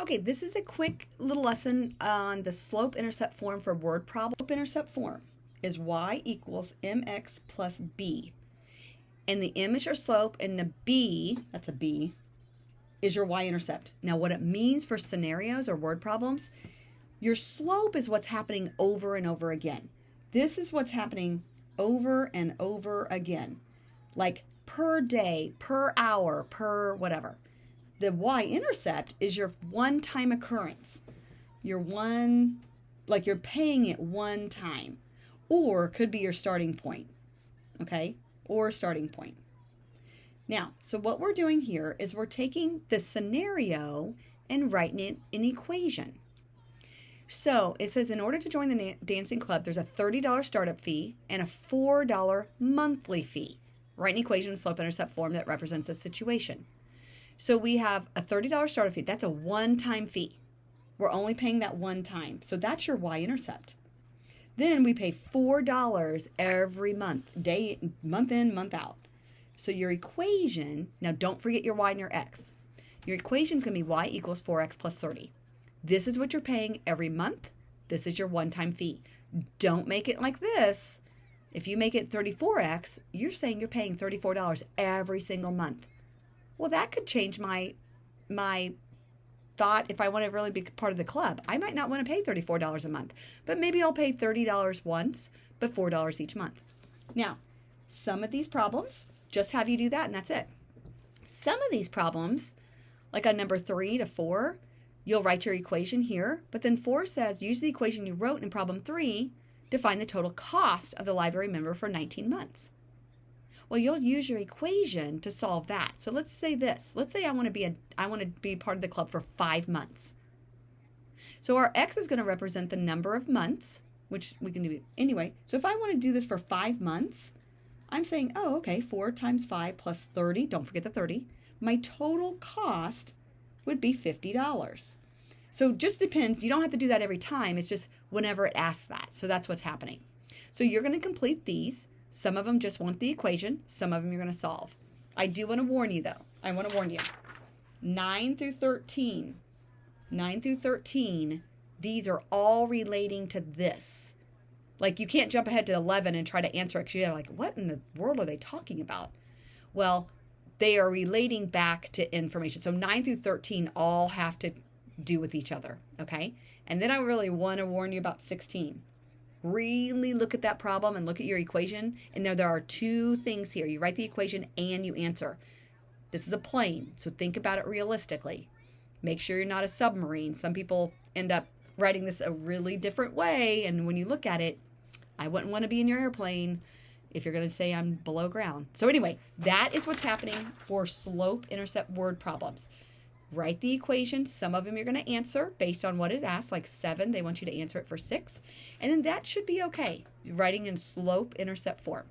Okay, this is a quick little lesson on the slope-intercept form for word problem. Slope-intercept form is y equals mx plus b. And the m is your slope, and the b, that's a b, is your y-intercept. Now, what it means for scenarios or word problems, your slope is what's happening over and over again. This is what's happening over and over again, like per day, per hour, per whatever. The y-intercept is your one-time occurrence. Your one, like you're paying it one time, or could be your starting point, okay? Or starting point. Now, so what we're doing here is we're taking the scenario and writing it in equation. So it says in order to join the dancing club, there's a $30 startup fee and a $4 monthly fee. Write an equation in slope-intercept form that represents the situation. So we have a $30 startup fee. That's a one-time fee. We're only paying that one time. So that's your y-intercept. Then we pay $4 every month, month in, month out. So your equation, now don't forget your y and your x. Your equation is going to be y equals 4x plus 30. This is what you're paying every month. This is your one-time fee. Don't make it like this. If you make it 34x, you're saying you're paying $34 every single month. Well, that could change my thought if I want to really be part of the club. I might not want to pay $34 a month, but maybe I'll pay $30 once, but $4 each month. Now, some of these problems just have you do that, and that's it. Some of these problems, like on number 3 to 4, you'll write your equation here, but then 4 says use the equation you wrote in problem 3 to find the total cost of the library member for 19 months. Well, you'll use your equation to solve that. So let's say this. Let's say I want to be part of the club for 5 months. So our x is going to represent the number of months, which we can do anyway. So if I want to do this for 5 months, I'm saying, oh, okay, 4 times 5 plus 30. Don't forget the 30. My total cost would be $50. So it just depends. You don't have to do that every time. It's just whenever it asks that. So that's what's happening. So you're going to complete these. Some of them just want the equation. Some of them you're going to solve. I do want to warn you, though. I want to warn you. 9 through 13. 9 through 13, these are all relating to this. Like, you can't jump ahead to 11 and try to answer it because you're like, what in the world are they talking about? Well, they are relating back to information. So 9 through 13 all have to do with each other, okay? And then I really want to warn you about 16. Really look at that problem and look at your equation. And now there are 2 things here. You write the equation and you answer. This is a plane, so think about it realistically. Make sure you're not a submarine. Some people end up writing this a really different way, and when you look at it, I wouldn't want to be in your airplane if you're going to say I'm below ground. So anyway, that is what's happening for slope-intercept word problems. Write the equation. Some of them you're going to answer based on what it asks, like 7. They want you to answer it for 6. And then that should be okay, writing in slope-intercept form.